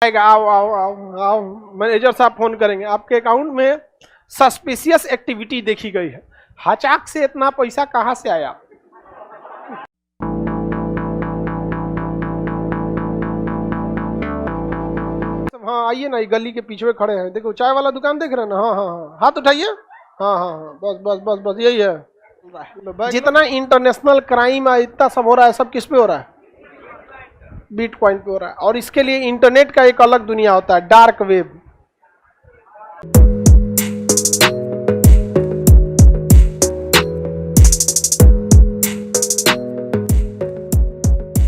आओ आओ आओ आओ, मैनेजर साहब फोन करेंगे, आपके अकाउंट में सस्पिशियस एक्टिविटी देखी गई है। हचाक से इतना पैसा कहां से आया? हाँ आइए ना, गली के पीछे खड़े हैं, देखो चाय वाला दुकान देख रहे हैं ना? हाँ हाँ हाँ, हाथ उठाइए। हाँ हाँ हाँ, बस बस बस बस यही है। जितना इंटरनेशनल क्राइम है, इतना सब हो रहा है, सब किस पे हो रहा है? बिटकॉइन पे हो रहा है। और इसके लिए इंटरनेट का एक अलग दुनिया होता है, डार्क वेब।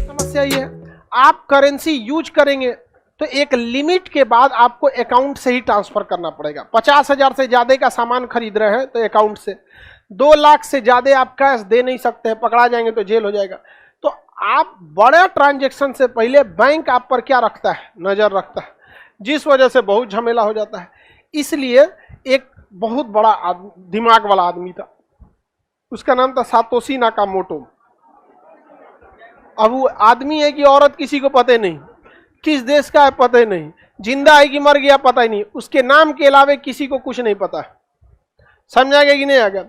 समस्या ये है, आप करेंसी यूज करेंगे तो एक लिमिट के बाद आपको अकाउंट से ही ट्रांसफर करना पड़ेगा। 50,000 से ज्यादा का सामान खरीद रहे हैं तो अकाउंट से, 2 लाख से ज्यादा आप कैश दे नहीं सकते हैं, पकड़ा जाएंगे तो जेल हो जाएगा। तो आप बड़ा ट्रांजैक्शन से पहले बैंक आप पर क्या रखता है? नजर रखता है, जिस वजह से बहुत झमेला हो जाता है। इसलिए एक बहुत बड़ा दिमाग वाला आदमी था, उसका नाम था सातोशी नाकामोटो। अब वो आदमी है कि औरत किसी को पता नहीं, किस देश का है पता ही नहीं, जिंदा है कि मर गया पता ही नहीं, उसके नाम के अलावा किसी को कुछ नहीं पता। समझा गया कि नहीं आ गया?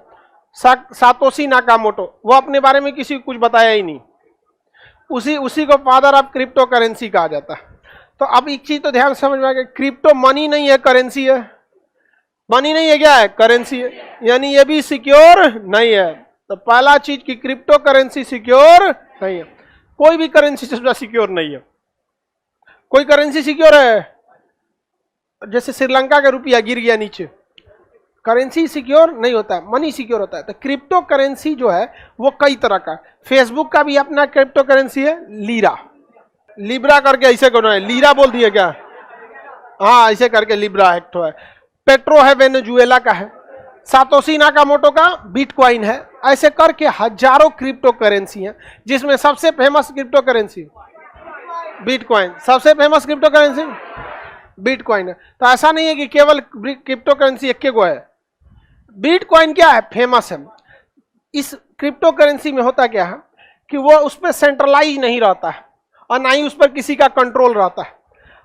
सातोशी नाकामोटो, वो अपने बारे में किसी को कुछ बताया ही नहीं। उसी को फादर ऑफ क्रिप्टो करेंसी कहा जाता है। तो अब एक चीज तो ध्यान समझ में आ गया, क्रिप्टो मनी नहीं है, करेंसी है। मनी नहीं है, क्या है? करेंसी है, यानी ये भी सिक्योर नहीं है। तो पहला चीज की क्रिप्टो करेंसी सिक्योर नहीं है। कोई भी करेंसी से सिक्योर नहीं है। कोई करेंसी सिक्योर है? जैसे श्रीलंका का रुपया गिर गया नीचे, करेंसी सिक्योर नहीं होता है, मनी सिक्योर होता है। तो क्रिप्टो करेंसी जो है वो कई तरह का। फेसबुक का भी अपना क्रिप्टो करेंसी है, लीरा, लिब्रा करके ऐसे करना है, लीरा बोल दिए क्या? हाँ ऐसे करके लिब्रा एक तो है। पेट्रो है, वेनेजुएला का है। सातोशी नाकामोटो का बिटकॉइन है। ऐसे करके हजारों क्रिप्टो करेंसी है, जिसमें सबसे फेमस क्रिप्टो करेंसी बिटकॉइन। सबसे फेमस क्रिप्टो करेंसी बिटकॉइन है। तो ऐसा नहीं है कि केवल क्रिप्टो करेंसी एक को है, बिटकॉइन क्या है? फेमस है। इस क्रिप्टो करेंसी में होता क्या है कि वो उस पर सेंट्रलाइज नहीं रहता है और ना ही उस पर किसी का कंट्रोल रहता है।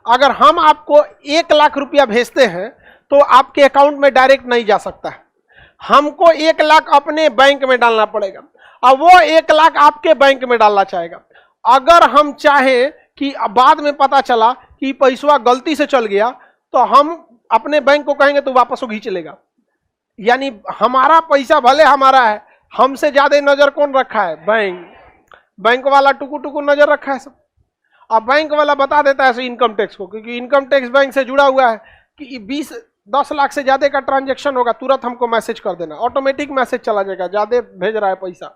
अगर हम आपको 1 लाख रुपया भेजते हैं तो आपके अकाउंट में डायरेक्ट नहीं जा सकता है, हमको 1 लाख अपने बैंक में डालना पड़ेगा और वो 1 लाख आपके बैंक में डालना चाहेगा। अगर हम चाहें कि बाद में पता चला कि पैसा गलती से चल गया तो हम अपने बैंक को कहेंगे तो वापस वो खींच लेगा। यानी हमारा पैसा भले हमारा है, हमसे ज्यादा नजर कौन रखा है? बैंक वाला टुकु टुकु नजर रखा है सब। अब बैंक वाला बता देता है इनकम टैक्स को, क्योंकि इनकम टैक्स बैंक से जुड़ा हुआ है कि 10 लाख से ज्यादा का ट्रांजैक्शन होगा तुरंत हमको मैसेज कर देना, ऑटोमेटिक मैसेज चला जाएगा ज्यादा भेज रहा है पैसा।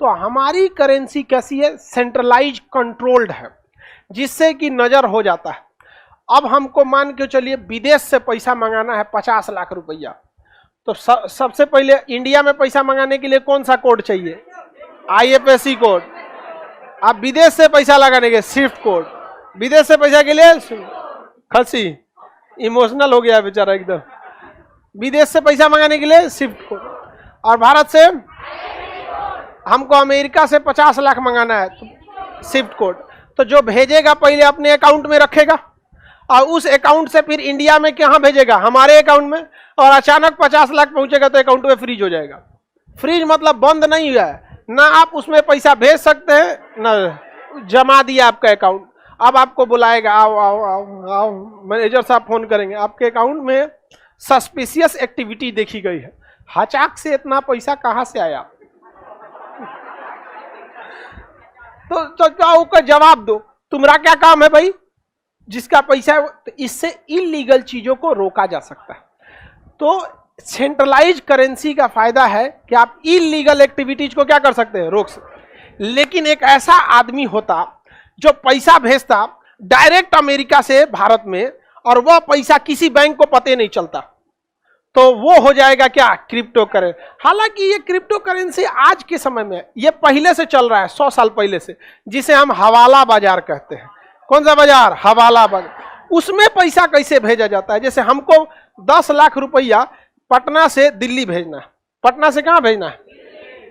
तो हमारी करेंसी कैसी है? सेंट्रलाइज कंट्रोल्ड है, जिससे कि नजर हो जाता है। अब हमको मान के चलिए विदेश से पैसा मंगाना है 50 लाख रुपया, तो सबसे पहले इंडिया में पैसा मंगाने के लिए कौन सा कोड चाहिए? IFSC code. आप विदेश से पैसा लगाने के स्विफ्ट कोड। विदेश से पैसा के लिए खसी इमोशनल हो गया बेचारा एकदम। विदेश से पैसा मंगाने के लिए स्विफ्ट कोड, और भारत से हमको अमेरिका से 50 लाख मंगाना है तो स्विफ्ट कोड। तो जो भेजेगा पहले अपने अकाउंट में रखेगा और उस अकाउंट से फिर इंडिया में कहाँ भेजेगा? हमारे अकाउंट में। और अचानक 50 लाख पहुंचेगा तो अकाउंट में फ्रीज हो जाएगा। फ्रीज मतलब बंद नहीं हुआ है, ना आप उसमें पैसा भेज सकते हैं ना जमा दिया आपका अकाउंट। अब आपको बुलाएगा, आओ आओ आओ आओ, मैनेजर साहब फोन करेंगे, आपके अकाउंट में सस्पिशियस एक्टिविटी देखी गई है। हचाक से इतना पैसा कहां से आया? तो क्या जवाब दो, तुम्हारा क्या काम है भाई? जिसका पैसा है। तो इससे इलीगल चीजों को रोका जा सकता है। तो सेंट्रलाइज करेंसी का फायदा है कि आप इलीगल एक्टिविटीज को क्या कर सकते हैं? रोक सकते। लेकिन एक ऐसा आदमी होता जो पैसा भेजता डायरेक्ट अमेरिका से भारत में, और वह पैसा किसी बैंक को पता नहीं चलता, तो वो हो जाएगा क्या? Crypto currency. हालांकि ये क्रिप्टो करेंसी आज के समय में, ये पहले से चल रहा है, 100 साल पहले से, जिसे हम हवाला बाजार कहते हैं। कौन सा बाजार? हवाला बाजार। उसमें पैसा कैसे भेजा जाता है? जैसे हमको 10 लाख रुपया पटना से दिल्ली भेजना है, पटना से कहां भेजना है?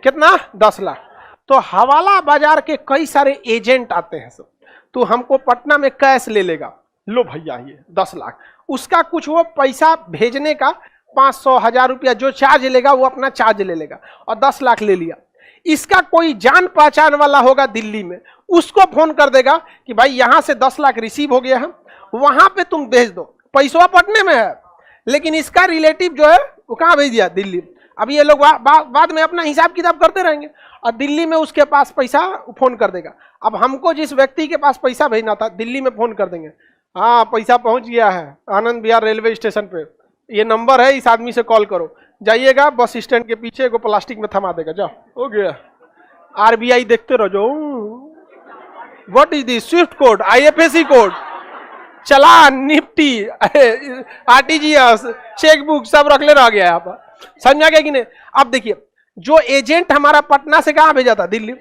कितना? 10 लाख। तो हवाला बाजार के कई सारे एजेंट आते हैं सब, तो हमको पटना में कैश ले लेगा, लो भैया ये 10 लाख, उसका कुछ वो पैसा भेजने का 500 1000 रुपया जो चार्ज लेगा वो अपना चार्ज ले लेगा और 10 लाख ले लिया। इसका कोई जान पहचान वाला होगा दिल्ली में, उसको फोन कर देगा कि भाई यहां से 10 लाख रिसीव हो गया है, वहां पे तुम भेज दो, पैसा पटने में है, लेकिन इसका रिलेटिव जो है वो कहां भेज दिया, दिल्ली। अब ये लोग बाद में अपना हिसाब किताब करते रहेंगे और दिल्ली में उसके पास पैसा फोन कर देगा। अब हमको जिस व्यक्ति के पास पैसा भेजना था दिल्ली में फोन कर देंगे, हाँ पैसा पहुंच गया है आनंद विहार रेलवे स्टेशन पे, ये नंबर है, इस आदमी से कॉल करो, जाइएगा बस स्टैंड के पीछे को प्लास्टिक में थमा देगा, जाओ हो गया। आरबीआई देखते रहो जो what is this, Swift code, IFSC code, challan, Nifty, RTGS, chequebook सब रख ले रह गया यहाँ पर, समझा गया कि नहीं। अब देखिए जो एजेंट हमारा पटना से कहाँ भेजा था, दिल्ली,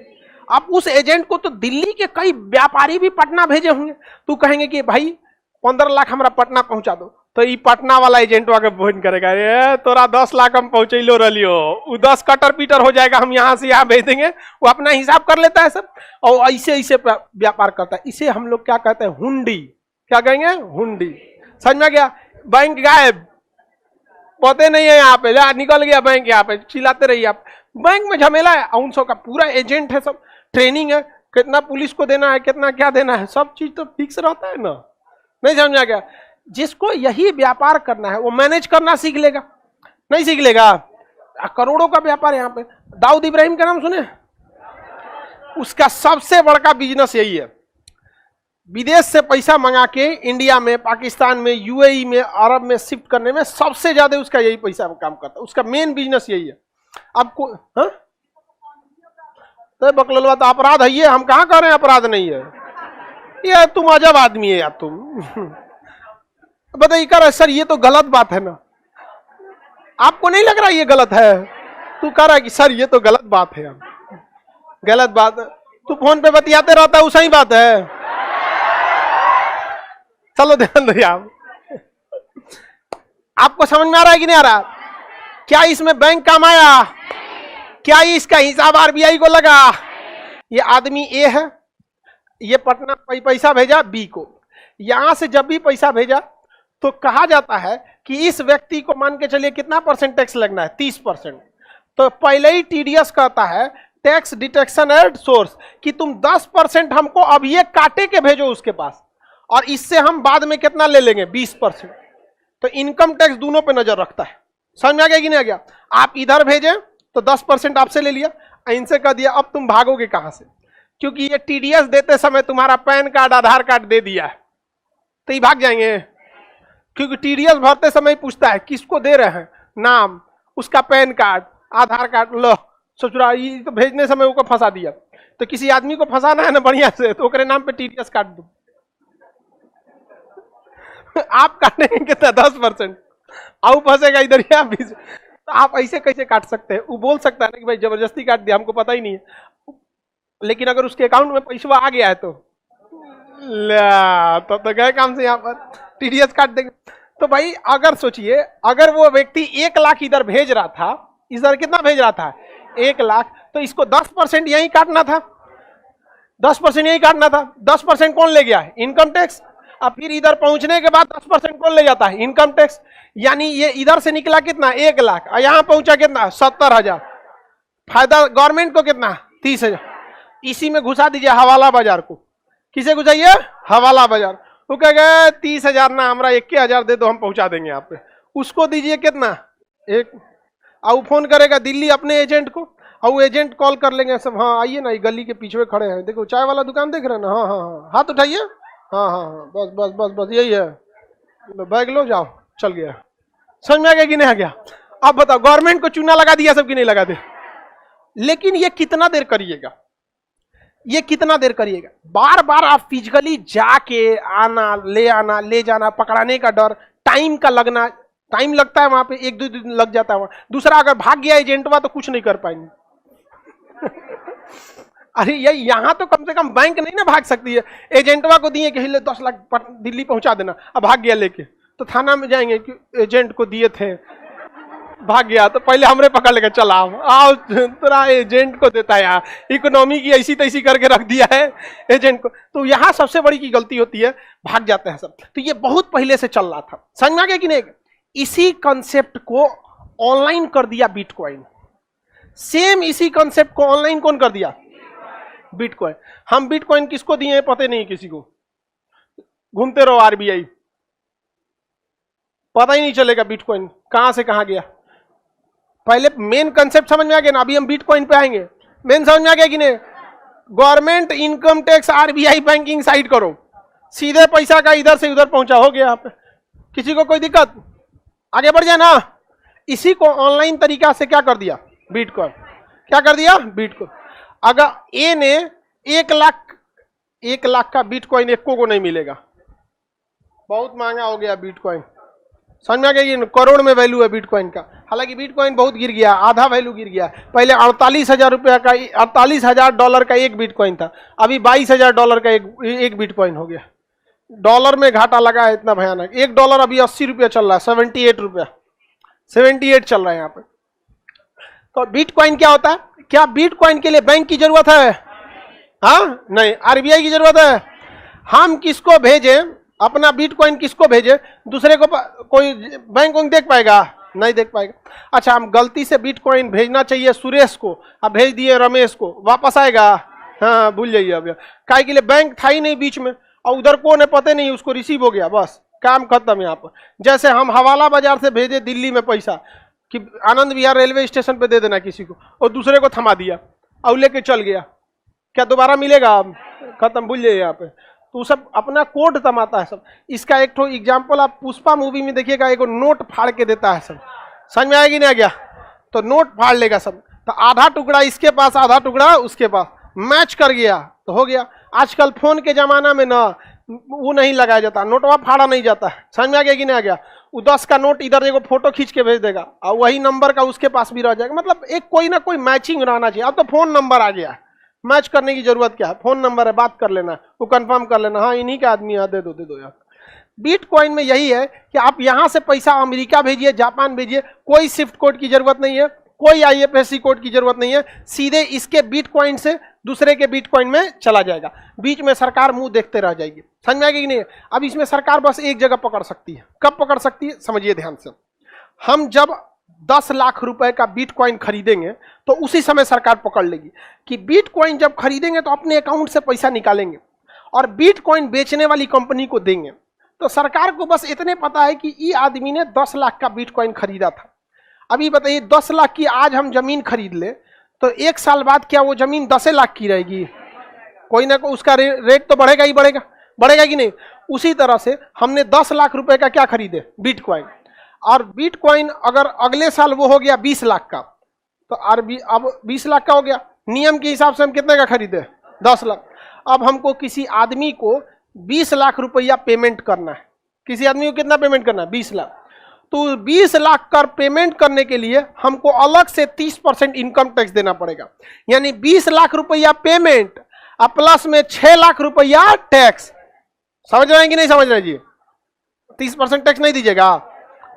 अब उस एजेंट को तो दिल्ली के कई व्यापारी भी पटना भेजे होंगे, तो कहेंगे कि भाई 15 लाख हमारा पटना पहुंचा दो, तो ये पटना वाला एजेंट आके फोन करेगा, ये तोरा 10 लाख हम पहुंचैलो रहियो, वो 10 कटर पीटर हो जाएगा, हम यहाँ से यहाँ भेज देंगे, वो अपना हिसाब कर लेता है सब, और ऐसे ऐसे व्यापार करता है। इसे हम लोग क्या कहते हैं, हुंडी, क्या कहेंगे, हुंडी, समझ में गया। बैंक गायब, पते नहीं है यहाँ पे, निकल गया बैंक, यहाँ पे चिल्लाते रहिए आप, बैंक में झमेला है, 900 का पूरा एजेंट है, सब ट्रेनिंग है, कितना पुलिस को देना है, कितना क्या देना है, सब चीज तो फिक्स रहता है ना, नहीं समझा गया। जिसको यही व्यापार करना है वो मैनेज करना सीख लेगा, नहीं सीख लेगा, करोड़ों का व्यापार यहाँ पे। दाऊद इब्राहिम का नाम सुने, उसका सबसे बड़का बिजनेस यही है, विदेश से पैसा मंगा के इंडिया में, पाकिस्तान में, यूएई में, अरब में शिफ्ट करने में सबसे ज्यादा उसका यही पैसा काम करता है, उसका मेन बिजनेस यही है। आपको हाँ तो बकलवा तो अपराध है ये, हम कहाँ कह रहे हैं अपराध नहीं है, ये तुम अजब आदमी है यार तुम। बताइए कर सर ये तो गलत बात है ना, आपको नहीं लग रहा ये गलत है, तू कह रहा है कि सर ये तो गलत बात है, गलत बात है, तू फोन पे बतियाते रहता है, सही बात है, चलो ध्यान दो आप, आपको समझ में आ रहा है कि नहीं आ रहा, क्या इसमें बैंक काम आया, क्या इसका हिसाब आरबीआई को लगा। ये आदमी ए है, ये पटना पैसा भेजा बी को, यहां से जब भी पैसा भेजा तो कहा जाता है कि इस व्यक्ति को मान के चलिए कितना परसेंट टैक्स लगना है, 30%, तो पहले ही टीडीएस कहता है टैक्स डिटेक्शन एट सोर्स कि तुम 10% हमको अब ये काटे के भेजो उसके पास, और इससे हम बाद में कितना ले लेंगे, 20%। तो इनकम टैक्स दोनों पे नजर रखता है, समझ में आ गया कि नहीं आ गया। आप इधर भेजे तो 10% आपसे ले लिया, इनसे कह दिया अब तुम भागोगे कहां से, क्योंकि ये टीडीएस देते समय तुम्हारा पैन कार्ड आधार कार्ड दे दिया है, तो ये भाग जाएंगे, क्योंकि टीडीएस भरते समय पूछता है किसको दे रहे हैं, नाम, उसका पैन कार्ड, आधार कार्ड, लो ससुरा, ये तो भेजने समय उसको फंसा दिया, तो किसी आदमी को फंसाना है ना बढ़िया से, तो ओकरे नाम पे टीडीएस काट दो। आप काटेंगे कितना, 10%, आउ फंसेगा इधर ही आप, तो आप ऐसे कैसे काट सकते हैं। वो बोल सकता है ना कि भाई जबरदस्ती काट दिया, हमको पता ही नहीं है, लेकिन अगर उसके अकाउंट में पैसा आ गया है तो तो गए काम से, यहाँ पर टीडीएस काट देंगे। तो भाई अगर सोचिए, अगर वो व्यक्ति 1 लाख इधर भेज रहा था, इधर कितना भेज रहा था, 1 लाख, तो इसको 10% यही काटना था, 10% यही काटना था। 10% कौन ले गया, इनकम टैक्स, और फिर इधर पहुंचने के बाद 10% कौन ले जाता है, इनकम टैक्स। यानी ये इधर से निकला कितना, 1 लाख, और यहां पहुंचा कितना, 70,000, फायदा गवर्नमेंट को कितना, 30,000। इसी में घुसा दीजिए हवाला बाजार को, किसे घुसाइए, हवाला बाजार, वो कह गए 30,000 ना, हमारा 21,000 दे दो, हम पहुंचा देंगे आप पे, उसको दीजिए कितना, 1, और फोन करेगा दिल्ली अपने एजेंट को, और वो एजेंट कॉल कर लेंगे सब, हाँ आइए ना, गली के पीछे खड़े हैं, देखो चाय वाला दुकान देख रहे हैं ना, हाँ हाँ हाँ, हाथ उठाइए, हाँ हाँ हाँ, बस बस बस बस यही है, बैग लो जाओ, चल गया। समझ में आ गया कि नहीं आ गया। अब बताओ गवर्नमेंट को चूना लगा दिया सब कि नहीं लगा दे, लेकिन ये कितना देर करिएगा, ये कितना देर करिएगा, बार बार आप फिजिकली जाके आना, ले जाना, पकड़ाने का डर, टाइम का लगना, टाइम लगता है वहां पे, 1-2 दिन लग जाता है वहां। दूसरा अगर भाग गया एजेंटवा तो कुछ नहीं कर पाएंगे। अरे यहां तो कम से कम बैंक नहीं ना भाग सकती है, एजेंटवा को दिए कि 10 लाख दिल्ली पहुंचा देना, अब भाग गया लेके, तो थाना में जाएंगे कि एजेंट को दिए थे, भाग गया तो पहले हमरे पकड़ लेकर चला, आओ तेरा एजेंट को देता है यार, इकोनॉमी की ऐसी तैसी करके रख दिया है एजेंट को। तो यहाँ सबसे बड़ी की गलती होती है, भाग जाते हैं सब। तो ये बहुत पहले से चल रहा था, समझ में आ गया कि नहीं? इसी कंसेप्ट को ऑनलाइन कर दिया बिटकॉइन। सेम इसी कंसेप्ट को ऑनलाइन कौन कर दिया? बिटकॉइन। हम बिटकॉइन किसको दिए पता नहीं किसी को, घूमते रहो आरबीआई, पता ही नहीं चलेगा बिटकॉइन कहां से कहां गया। पहले मेन कंसेप्ट समझ में आ गया ना, अभी हम बिटकॉइन पे आएंगे। मेन समझ में आ गया कि नहीं? Government income tax RBI banking site करो, सीधे पैसा का इधर से उधर पहुंचा, हो गया। आप किसी को कोई दिक्कत? आगे बढ़ जाए ना। इसी को ऑनलाइन तरीका से क्या कर दिया? बिटकॉइन। क्या कर दिया? बिटकॉइन। अगर ए ने 1 लाख का बिटकॉइन एको को नहीं मिलेगा, बहुत महंगा हो गया बिटकॉइन। समझ में आ गया? करोड़ में वैल्यू है बिटकॉइन का। हालांकि बिटकॉइन बहुत गिर गया, आधा वैल्यू गिर गया। पहले 48,000 रुपया का, 48,000 डॉलर का एक बिटकॉइन था, अभी 22,000 डॉलर का एक बिटकॉइन हो गया। डॉलर में घाटा लगा है इतना भयानक। $1 अभी 80 रुपया चल रहा है, 78 रुपया, 78 चल रहा है यहाँ पे। तो बिटकॉइन क्या होता है? क्या बिटकॉइन के लिए बैंक की जरूरत है? हाँ नहीं, आरबीआई की जरूरत है। हम किसको भेजें अपना बिटकॉइन, किसको भेजे? दूसरे को कोई बैंक देख पाएगा? नहीं देख पाएगा। अच्छा, हम गलती से बिटकॉइन भेजना चाहिए सुरेश को, अब भेज दिए रमेश को, वापस आएगा? हाँ, भूल जाइए। अब काय के लिए बैंक था ही नहीं बीच में, और उधर कौन है पता नहीं, उसको रिसीव हो गया, बस काम खत्म यहाँ पर। जैसे हम हवाला बाजार से भेजे दिल्ली में पैसा कि आनंद विहार रेलवे स्टेशन पे दे देना किसी को, और दूसरे को थमा दिया और लेके चल गया, क्या दोबारा मिलेगा? खत्म, भूल जाइए यहाँ पे। तो सब अपना कोड तमाता है सब। इसका एक ठो एग्जाम्पल आप पुष्पा मूवी में देखिएगा, एक नोट फाड़ के देता है सब। समझ में आएगी नहीं? आ गया तो नोट फाड़ लेगा सब, तो आधा टुकड़ा इसके पास, आधा टुकड़ा उसके पास, मैच कर गया तो हो गया। आजकल फोन के जमाना में ना वो नहीं लगाया जाता, नोटवा फाड़ा नहीं जाता है। समझ में आ गया कि नहीं आ गया? वो 10 का नोट इधर देखो फोटो खींच के भेज देगा, और वही नंबर का उसके पास भी रह जाएगा। मतलब एक कोई ना कोई मैचिंग रहना चाहिए। अब तो फोन नंबर आ गया है, मैच करने की जरूरत क्या है? फोन नंबर है, बात कर लेना, वो कंफर्म कर लेना, हाँ इन्हीं का आदमी है, दे दो यार। बिटकॉइन में यही है कि आप यहां से पैसा अमेरिका भेजिए, जापान भेजिए, कोई स्विफ्ट कोड की जरूरत नहीं है, कोई आईएफएससी कोड की जरूरत नहीं है, सीधे इसके बिटकॉइन से दूसरे के बिटकॉइन में चला जाएगा। बीच में सरकार मुंह देखते रह जाएगी। समझ में आएगी कि नहीं? अब इसमें सरकार बस एक जगह पकड़ सकती है। कब पकड़ सकती है? समझिए ध्यान से। हम जब 10 लाख रुपए का बिटकॉइन खरीदेंगे तो उसी समय सरकार पकड़ लेगी कि बिटकॉइन जब खरीदेंगे तो अपने अकाउंट से पैसा निकालेंगे और बिटकॉइन बेचने वाली कंपनी को देंगे। तो सरकार को बस इतने पता है कि ये आदमी ने 10 लाख का बिटकॉइन खरीदा था। अभी बताइए 10 लाख की आज हम जमीन खरीद ले तो 1 साल बाद क्या वो जमीन 10 लाख की रहेगी? कोई ना कोई उसका रेट तो बढ़ेगा ही बढ़ेगा, बढ़ेगा कि नहीं? उसी तरह से हमने 10 लाख रुपए का क्या खरीदे? बिटकॉइन। और बिटकॉइन अगर अगले साल वो हो गया 20 लाख का, तो अब 20 लाख का हो गया। नियम के हिसाब से हम कितने का खरीदे? 10 लाख। अब हमको किसी आदमी को 20 लाख रुपया पेमेंट करना है। किसी आदमी को कितना पेमेंट करना है? 20 लाख। तो 20 लाख का पेमेंट करने के लिए हमको अलग से 30% इनकम टैक्स देना पड़ेगा। यानी 20 लाख रुपया पेमेंट और प्लस में 6 लाख रुपया टैक्स। समझ रहे हैं कि नहीं समझ रहे जी? 30% टैक्स नहीं दीजिएगा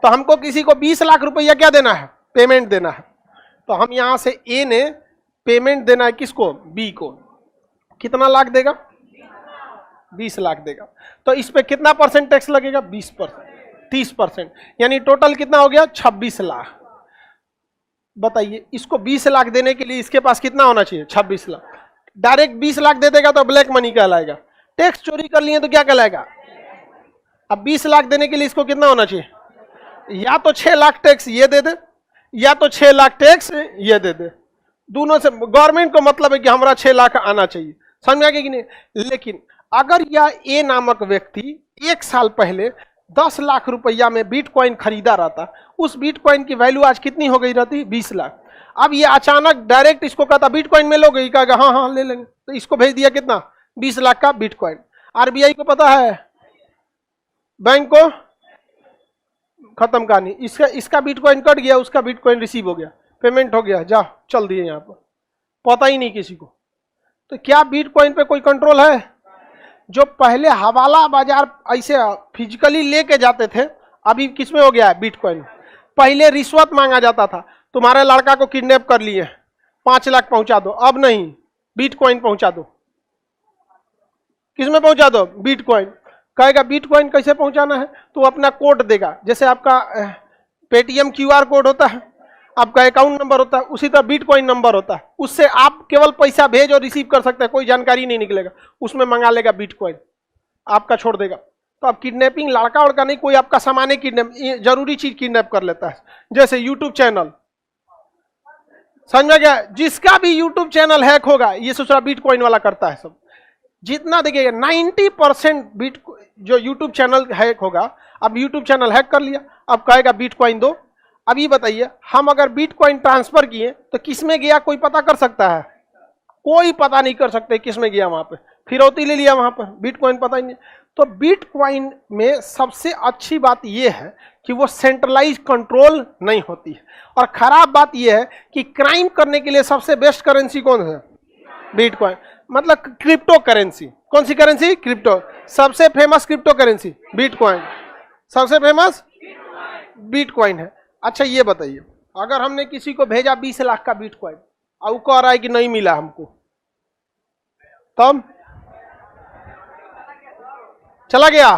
तो हमको किसी को 20 लाख रुपया क्या देना है? पेमेंट देना है। तो हम यहां से ए ने पेमेंट देना है किसको? बी को। कितना लाख देगा? 20 लाख देगा। तो इस पे कितना परसेंट टैक्स लगेगा? 20%, 30%। यानी टोटल कितना हो गया? 26 लाख। बताइए इसको 20 लाख देने के लिए इसके पास कितना होना चाहिए? 26 लाख। डायरेक्ट 20 लाख दे देगा तो ब्लैक मनी कहलाएगा। टैक्स चोरी कर लिए तो क्या कहलाएगा? अब 20 लाख देने के लिए इसको कितना होना चाहिए? या तो 6 लाख टैक्स ये दे दे, या तो 6 लाख टैक्स ये दे दे। दोनों से गवर्नमेंट को मतलब है कि हमारा 6 लाख आना चाहिए। समझ में आ गया कि नहीं? लेकिन अगर यह ए नामक व्यक्ति 1 साल पहले 10 लाख रुपया में बिटकॉइन खरीदा रहता, उस बिटकॉइन की वैल्यू आज कितनी हो गई रहती? 20 लाख। अब ये अचानक डायरेक्ट इसको कहता बिटकॉइन में लोगे, ये कहेगा हाँ हाँ ले लेंगे, तो इसको भेज दिया कितना? 20 लाख का बिटकॉइन। आरबीआई को पता है, बैंक को खत्म कहानी। इसका बिटकॉइन कट गया, उसका बिटकॉइन रिसीव हो गया, पेमेंट हो गया, जा चल दिए यहाँ पर, पता ही नहीं किसी को। तो क्या बिटकॉइन पे कोई कंट्रोल है? जो पहले हवाला बाजार ऐसे फिजिकली लेके जाते थे, अभी किसमें हो गया है? बिटकॉइन। पहले रिश्वत मांगा जाता था, तुम्हारे लड़का को किडनैप कर लिए 5 लाख पहुंचा दो, अब नहीं, बिटकॉइन पहुंचा दो। किसमें पहुंचा दो? बिटकॉइन। कहेगा बिटकॉइन कैसे पहुंचाना है, तो अपना कोड देगा, जैसे आपका पेटीएम क्यूआर कोड होता है, आपका अकाउंट नंबर होता है, उसी तरह बिटकॉइन नंबर होता है, उससे आप केवल पैसा भेज और रिसीव कर सकते हैं, कोई जानकारी नहीं निकलेगा, उसमें मंगा लेगा बिटकॉइन, आपका छोड़ देगा। तो अब किडनैपिंग लड़का उड़का नहीं, कोई आपका सामान किडनैप, जरूरी चीज किडनैप कर लेता है, जैसे यूट्यूब चैनल, समझ में गया? जिसका भी यूट्यूब चैनल हैक होगा, ये दूसरा बिटकॉइन वाला करता है सब। जितना देखिएगा 90% बिट जो यूट्यूब चैनल हैक होगा, अब यूट्यूब चैनल हैक कर लिया, अब कहेगा बिटकॉइन दो। अब ये बताइए, हम अगर बिटकॉइन ट्रांसफर किए तो किसमें गया, कोई पता कर सकता है? कोई पता नहीं कर सकते किसमें गया, वहां पे फिरौती ले लिया, वहां पर बिटकॉइन पता ही नहीं। तो बिटकॉइन में सबसे अच्छी बात यह है कि वो सेंट्रलाइज कंट्रोल नहीं होती है, और खराब बात यह है कि क्राइम करने के लिए सबसे बेस्ट करेंसी कौन है? बिटकॉइन, मतलब क्रिप्टो करेंसी। कौन सी करेंसी? क्रिप्टो। सबसे फेमस क्रिप्टो करेंसी बिटकॉइन, सबसे फेमस बिटकॉइन है। अच्छा ये बताइए, अगर हमने किसी को भेजा 20 लाख का बिटकॉइन और वो कह रहा है कि नहीं मिला हमको, तब चला गया।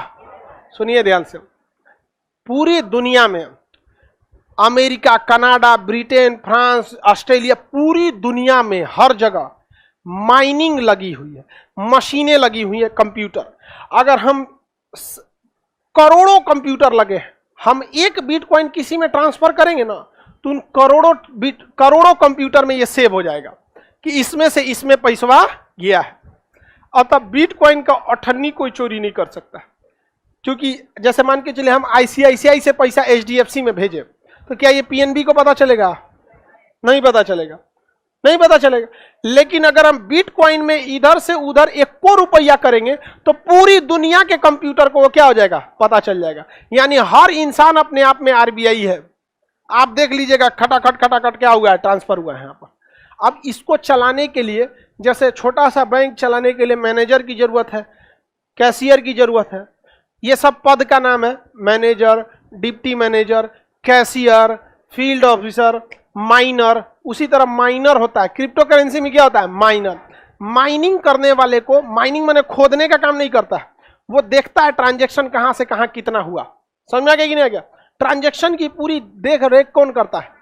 सुनिए ध्यान से, पूरी दुनिया में America, Canada, Britain, France, Australia, पूरी दुनिया में हर जगह माइनिंग लगी हुई है, मशीनें लगी हुई है, कंप्यूटर। अगर हम करोड़ों कंप्यूटर लगे हैं, हम एक बिटकॉइन किसी में ट्रांसफर करेंगे ना, तो उन करोड़ों कंप्यूटर में ये सेव हो जाएगा कि इसमें से इसमें पैसा गया है। और तब बिटकॉइन का अठन्नी कोई चोरी नहीं कर सकता, क्योंकि जैसे मान के चले हम आईसीआईसीआई से पैसा एचडीएफसी में भेजे, तो क्या ये पीएनबी को पता चलेगा? नहीं पता चलेगा, नहीं पता चलेगा। लेकिन अगर हम बिटकॉइन में इधर से उधर 1 रुपया करेंगे तो पूरी दुनिया के कंप्यूटर को वो क्या हो जाएगा? पता चल जाएगा। यानी हर इंसान अपने आप में आरबीआई है। आप देख लीजिएगा, खटाखट क्या हुआ है? ट्रांसफर हुआ है यहाँ पर। अब इसको चलाने के लिए, जैसे छोटा सा बैंक चलाने के लिए मैनेजर की जरूरत है, कैशियर की जरूरत है, ये सब पद का नाम है। Manager, deputy manager, cashier, field officer, minor. उसी तरह माइनर होता है क्रिप्टो करेंसी में, क्या होता है? माइनर। माइनिंग करने वाले को, माइनिंग माने खोदने का काम नहीं करता, वो देखता है ट्रांजैक्शन कहां से कहां कितना हुआ। समझ में आ गया कि नहीं आ गया? ट्रांजैक्शन की पूरी देख रेख कौन करता है?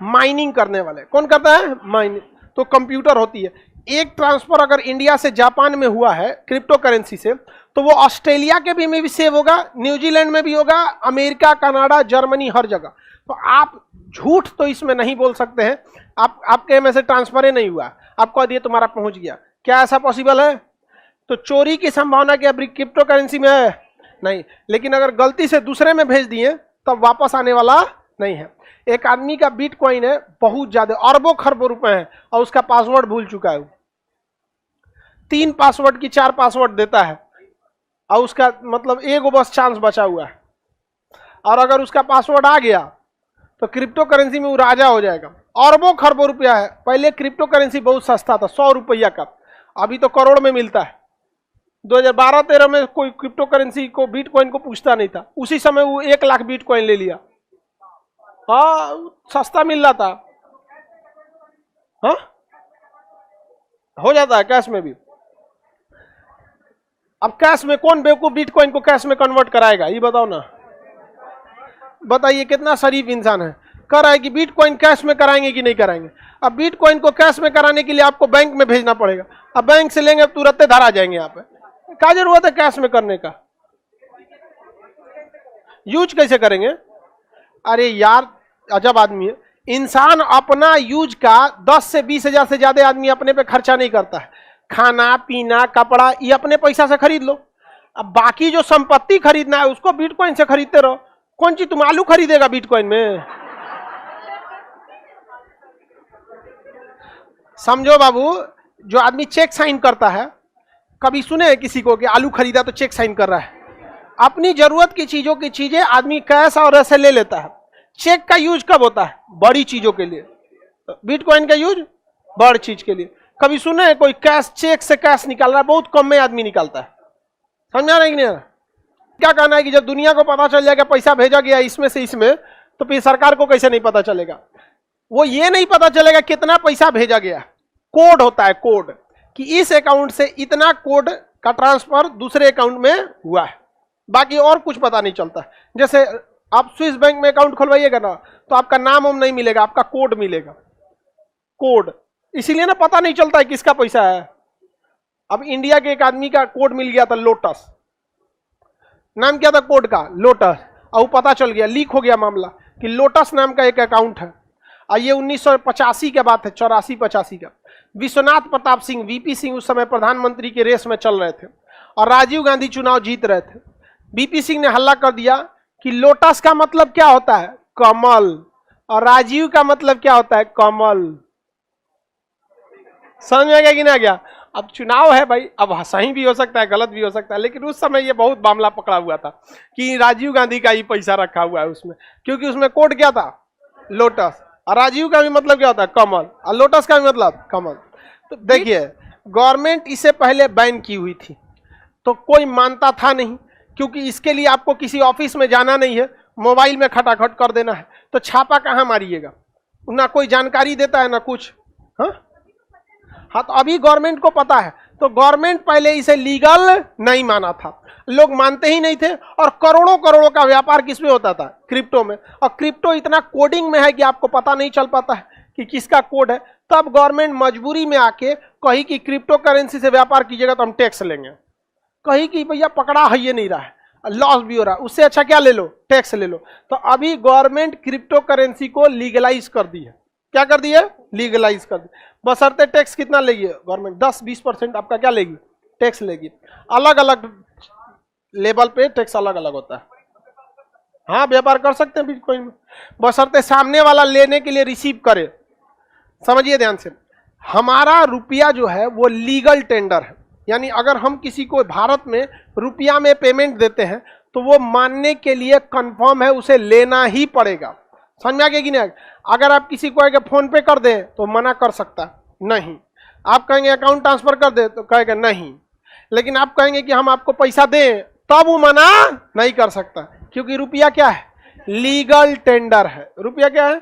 माइनिंग करने वाले। कौन करता है? माइनिंग। तो कंप्यूटर होती है। एक ट्रांसफर अगर इंडिया से जापान में हुआ है क्रिप्टो करेंसी से, तो वो ऑस्ट्रेलिया के भी में भी सेव होगा, न्यूजीलैंड में भी होगा, अमेरिका, कनाडा, जर्मनी, हर जगह। तो आप झूठ तो इसमें नहीं बोल सकते हैं, आपके में से ट्रांसफर ही नहीं हुआ, आप कह दिए तुम्हारा पहुंच गया। क्या ऐसा पॉसिबल है? तो चोरी की संभावना क्या क्रिप्टो करेंसी में है? नहीं। लेकिन अगर गलती से दूसरे में भेज दिए तब वापस आने वाला नहीं है। एक आदमी का बिटकॉइन है बहुत ज्यादा, अरबों खरबों रुपए हैं, और उसका पासवर्ड भूल चुका है। 3 पासवर्ड की 4 पासवर्ड देता है, और उसका मतलब एक बस चांस बचा हुआ है। और अगर उसका पासवर्ड आ गया तो क्रिप्टो करेंसी में वो राजा हो जाएगा। अरबों खरबों रुपया है। पहले क्रिप्टो करेंसी बहुत सस्ता था, 100 रुपया का, अभी तो करोड़ में मिलता है। 2012-13 में कोई क्रिप्टो करेंसी को, बिटकॉइन को पूछता नहीं था, उसी समय वो 1 लाख बिटकॉइन ले लिया। हाँ, सस्ता मिल रहा था। हाँ, हो जाता है कैश में भी। अब कैश में कौन बेवकूफ बिटकॉइन को कैश में कन्वर्ट कराएगा? ये बताओ ना, बताइए कितना शरीफ इंसान है, कह रहा है कि बिटकॉइन कैश में कराएंगे कि नहीं कराएंगे। अब बिटकॉइन को कैश में कराने के लिए आपको बैंक में भेजना पड़ेगा। अब बैंक से लेंगे तुरंत धरा जाएंगे। यहाँ पे क्या जरूरत है कैश में करने का? यूज कैसे करेंगे? अरे यार, अजब आदमी है इंसान। अपना यूज का 10 से 20 हजार से ज्यादा आदमी अपने पे खर्चा नहीं करता है। खाना पीना कपड़ा ये अपने पैसा से खरीद लो। अब बाकी जो संपत्ति खरीदना है उसको बिटकॉइन से खरीदते रहो। कौन चीज तुम आलू खरीदेगा बिटकॉइन में? समझो बाबू, जो आदमी चेक साइन करता है, कभी सुने हैं किसी को कि आलू खरीदा तो चेक साइन कर रहा है? अपनी जरूरत की चीजों की चीजें आदमी कैश और ऐसे ले लेता है। चेक का यूज कब होता है? बड़ी चीजों के लिए। बिटकॉइन का यूज बड़ी चीज के लिए। कभी सुने हैं कोई कैश, चेक से कैश निकाल रहा है? बहुत कम में आदमी निकालता है। समझा नहीं? क्या कहना है कि जब दुनिया को पता चल जाएगा पैसा भेजा गया इसमें से इसमें, तो फिर सरकार को कैसे नहीं पता चलेगा? वो ये नहीं पता चलेगा कितना पैसा भेजा गया। कोड होता है, कोड, कि इस अकाउंट से इतना कोड का ट्रांसफर दूसरे अकाउंट में हुआ है, बाकी और कुछ पता नहीं चलता। जैसे आप स्विस बैंक में अकाउंट खोलवाइएगा ना, तो आपका नाम हम नहीं मिलेगा, आपका कोड मिलेगा, कोड। इसीलिए ना पता नहीं चलता है किसका पैसा है। अब इंडिया के एक आदमी का कोड मिल गया था, लोटस, नाम क्या था कोड का? लोटस। और पता चल गया, लीक हो गया मामला कि लोटस नाम का एक अकाउंट है। और ये 1985 की बात है, 84-85 का। विश्वनाथ प्रताप सिंह, वीपी सिंह उस समय प्रधानमंत्री के रेस में चल रहे थे और राजीव गांधी चुनाव जीत रहे थे। वीपी सिंह ने हल्ला कर दिया कि लोटस का मतलब क्या होता है? कमल। और राजीव का मतलब क्या होता है? कमल। समझ में आ गया कि ना गया? अब चुनाव है भाई, अब सही भी हो सकता है, गलत भी हो सकता है, लेकिन उस समय ये बहुत मामला पकड़ा हुआ था कि राजीव गांधी का ही पैसा रखा हुआ है उसमें, क्योंकि उसमें कोड क्या था? लोटस। और राजीव का भी मतलब क्या होता है? कमल। और लोटस का भी मतलब कमल। तो देखिए, गवर्नमेंट इसे पहले बैन की हुई थी तो कोई मानता था नहीं, क्योंकि इसके लिए आपको किसी ऑफिस में जाना नहीं है, मोबाइल में खटाखट कर देना है, तो छापा कहाँ मारिएगा? ना कोई जानकारी देता है ना कुछ। हाँ, तो अभी गवर्नमेंट को पता है, तो गवर्नमेंट पहले इसे लीगल नहीं माना था, लोग मानते ही नहीं थे। और करोड़ों करोड़ों का व्यापार किसमें होता था? क्रिप्टो में। और क्रिप्टो इतना कोडिंग में है कि आपको पता नहीं चल पाता है कि किसका कोड है। तब गवर्नमेंट मजबूरी में आके कही कि क्रिप्टो करेंसी से व्यापार कीजिएगा तो हम टैक्स लेंगे। कही कि भैया पकड़ा है ये नहीं रहा है, लॉस भी हो रहा है, उससे अच्छा क्या ले लो? टैक्स ले लो। तो अभी गवर्नमेंट क्रिप्टो करेंसी को लीगलाइज कर दी है। क्या कर दी है? लीगलाइज कर दी। बशर्ते टैक्स कितना लेगी गवर्नमेंट? 10-20% आपका क्या लेगी? टैक्स लेगी। अलग अलग लेवल पे टैक्स अलग अलग होता है। हाँ, व्यापार कर सकते हैं बिटकॉइन में, बशर्ते सामने वाला लेने के लिए रिसीव करे। समझिए ध्यान से, हमारा रुपया जो है वो लीगल टेंडर है, यानी अगर हम किसी को भारत में रुपया में पेमेंट देते हैं तो वो मानने के लिए कंफर्म है, उसे लेना ही पड़ेगा। समझ में आ गया कि नहीं? अगर आप किसी को फोन पे कर दें तो मना कर सकता नहीं, आप कहेंगे अकाउंट ट्रांसफर कर दे तो कहेगा नहीं, लेकिन आप कहेंगे कि हम आपको पैसा दें तब वो मना नहीं कर सकता, क्योंकि रुपया क्या है? लीगल टेंडर है। रुपया क्या है?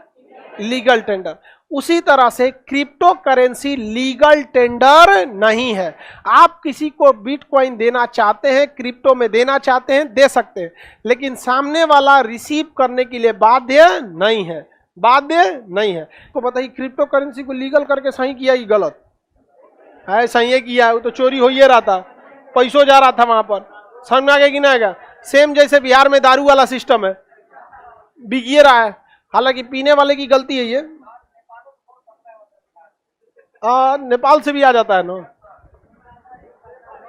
Legal tender. उसी तरह से क्रिप्टो करेंसी लीगल टेंडर नहीं है। आप किसी को बिटकॉइन देना चाहते हैं, क्रिप्टो में देना चाहते हैं, दे सकते हैं, लेकिन सामने वाला रिसीव करने के लिए बाध्य नहीं है, बाध्य नहीं है। तो बताइए, क्रिप्टो करेंसी को लीगल करके सही किया कि गलत है? सही किया है, वो तो चोरी हो ही रहा था, पैसों जा रहा था वहां पर। समझ में आ गया कि नहीं आएगा? सेम जैसे बिहार में दारू वाला सिस्टम है, बिक रहा है, हालांकि पीने वाले की गलती है ये। नेपाल से भी आ जाता है ना।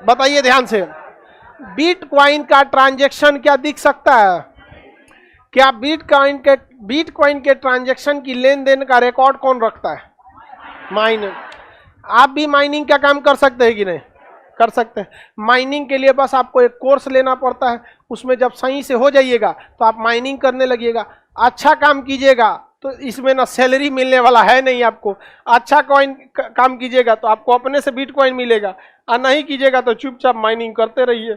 बताइए ध्यान से, बिटकॉइन का ट्रांजैक्शन क्या दिख सकता है? क्या बिटकॉइन के ट्रांजैक्शन की लेन देन का रिकॉर्ड कौन रखता है? माइनर। आप भी माइनिंग का काम कर सकते हैं कि नहीं? कर सकते हैं। माइनिंग के लिए बस आपको एक कोर्स लेना पड़ता है, उसमें जब सही से हो जाइएगा तो आप माइनिंग करने लगिएगा। अच्छा काम कीजिएगा तो इसमें ना सैलरी मिलने वाला है नहीं आपको, अच्छा काम कीजिएगा तो आपको अपने से बिटकॉइन मिलेगा, और नहीं कीजिएगा तो चुपचाप माइनिंग करते रहिए,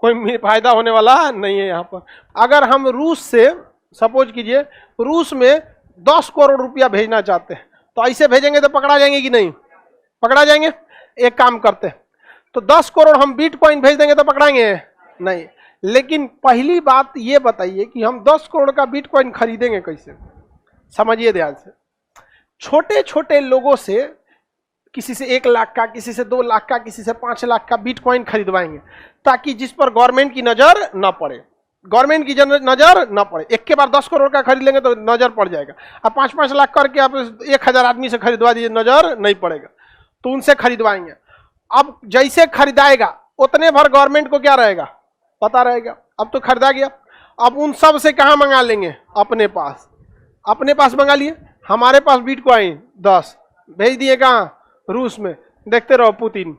कोई फायदा होने वाला नहीं है यहाँ पर। अगर हम रूस से, सपोज कीजिए रूस में 10 करोड़ रुपया भेजना चाहते हैं, तो ऐसे भेजेंगे तो पकड़ा जाएंगे कि नहीं? पकड़ा जाएंगे। एक काम करते हैं, तो 10 करोड़ हम बिटकॉइन भेज देंगे तो पकड़ाएंगे नहीं। लेकिन पहली बात ये बताइए कि हम 10 करोड़ का बिटकॉइन खरीदेंगे कैसे? समझिए ध्यान से, छोटे छोटे लोगों से, किसी से 1 लाख का, किसी से 2 लाख का, किसी से 5 लाख का बिटकॉइन खरीदवाएंगे, ताकि जिस पर गवर्नमेंट की नजर न पड़े, गवर्नमेंट की नजर न पड़े। एक के बार 10 करोड़ का खरीद लेंगे तो नजर पड़ जाएगा। अब 5-5 लाख करके आप 1000 आदमी से खरीदवा दीजिए, नजर नहीं पड़ेगा, तो उनसे खरीदवाएंगे। अब जैसे खरीदाएगा उतने भर गवर्नमेंट को क्या रहेगा? पता रहेगा। अब तो खरीदा गया, अब उन सब से कहाँ मंगा लेंगे? अपने पास। अपने पास मंगा लिए, हमारे पास बिटकॉइन 10 भेज दिए कहाँ? रूस में। देखते रहो पुतिन।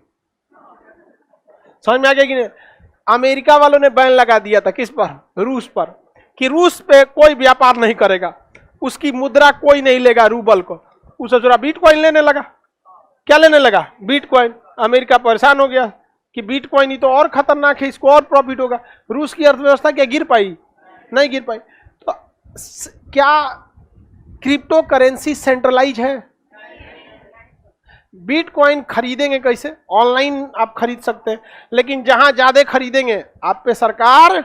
समझ में आ गया कि नहीं? अमेरिका वालों ने बैन लगा दिया था किस पर? रूस पर, कि रूस पे कोई व्यापार नहीं करेगा, उसकी मुद्रा कोई नहीं लेगा रूबल को। उसे जरा बिटकॉइन लेने लगा। क्या लेने लगा? बिटकॉइन। अमेरिका परेशान हो गया कि बिटकॉइन ही तो और खतरनाक है, इसको और प्रॉफिट होगा। रूस की अर्थव्यवस्था क्या गिर पाई? नहीं गिर पाई। तो क्या क्रिप्टो करेंसी सेंट्रलाइज है? बिटकॉइन खरीदेंगे कैसे? ऑनलाइन आप खरीद सकते हैं, लेकिन जहां ज्यादा खरीदेंगे आप पे सरकार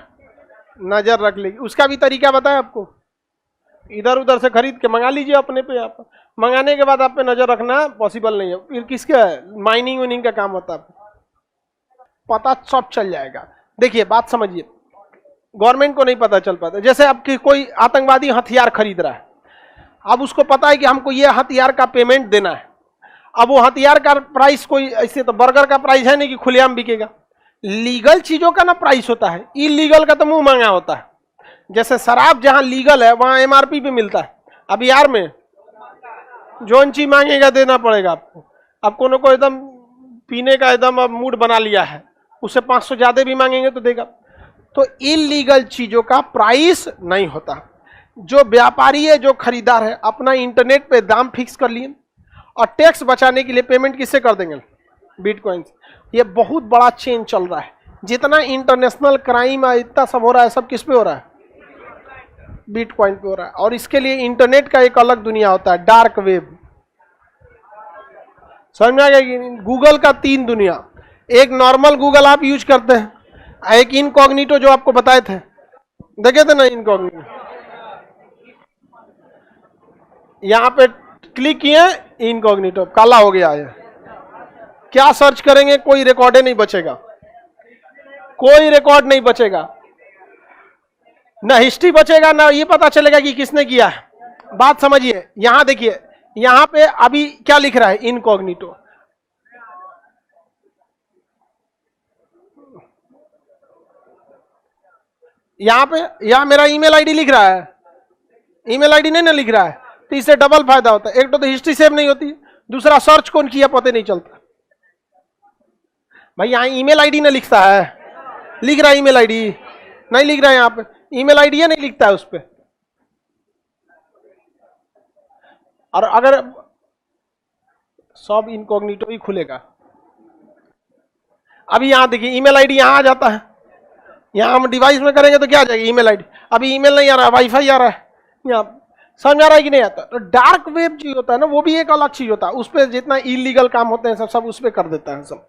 नजर रख लेगी। उसका भी तरीका बताया आपको, इधर उधर से खरीद के मंगा लीजिए अपने पे। आप मंगाने के बाद आप पे नजर रखना पॉसिबल नहीं है। फिर किसका माइनिंग वाइनिंग का काम होता है, पता सब चल जाएगा। देखिए बात समझिए, गवर्नमेंट को नहीं पता चल पाता। जैसे अब कोई आतंकवादी हथियार खरीद रहा है, अब उसको पता है कि हमको ये हथियार का पेमेंट देना है। अब वो हथियार का प्राइस कोई ऐसे तो बर्गर का प्राइस है नहीं कि खुलेआम बिकेगा। लीगल चीजों का ना प्राइस होता है, इलीगल का तो मुंह मांगा होता है। जैसे शराब जहां लीगल है वहां एमआरपी पे मिलता है, अब यार में जोन चीज मांगेगा देना पड़ेगा आपको। अब कोनो को एकदम पीने का एकदम मूड बना लिया है, उससे 500 ज्यादा भी मांगेंगे तो देगा। तो इलीगल चीजों का प्राइस नहीं होता। जो व्यापारी है, जो खरीदार है, अपना इंटरनेट पे दाम फिक्स कर लिए और टैक्स बचाने के लिए पेमेंट किससे कर देंगे? बिटकॉइन। ये बहुत बड़ा चेंज चल रहा है। जितना इंटरनेशनल क्राइम है, इतना सब हो रहा है, सब किस पे हो रहा है? बिटकॉइन पे हो रहा है। और इसके लिए इंटरनेट का एक अलग दुनिया होता है, डार्क वेब। समझ में आ गया कि गूगल का 3 दुनिया। एक नॉर्मल गूगल आप यूज करते हैं, एक इनकॉग्निटो जो आपको बताए थे, देखे थे ना इनकॉग्निटो। यहां पे क्लिक किए, इनकॉग्निटो काला हो गया है। क्या सर्च करेंगे, कोई रिकॉर्ड नहीं बचेगा, कोई रिकॉर्ड नहीं बचेगा, ना हिस्ट्री बचेगा, ना ये पता चलेगा कि किसने किया है। बात समझिए। यहां देखिए, यहां पे अभी क्या लिख रहा है? इनकॉग्निटो। यहां पे यहां मेरा ईमेल आईडी लिख रहा है, ईमेल आईडी नहीं ना लिख रहा है, तो इससे डबल फायदा होता है। एक तो हिस्ट्री सेव नहीं होती, दूसरा सर्च कौन किया पता नहीं चलता। भाई यहां ईमेल आईडी ना लिखता है, लिख रहा है ईमेल आईडी नहीं लिख रहा है, यहां पे ईमेल आईडी है नहीं लिखता है उस पर। और अगर सब इनकॉग्निटो ही खुलेगा। अभी यहां देखिए ईमेल आईडी यहां आ जाता है, यहां हम डिवाइस में करेंगे तो क्या आ जाएगी? Email ID. अभी ईमेल नहीं आ रहा है, वाईफाई आ रहा है। यहाँ समझ आ रहा है कि नहीं आता? तो डार्क वेब जो होता है ना, वो भी एक अलग चीज होता है। उस पर जितना इलीगल काम होते हैं सब उस पर कर देता है सब।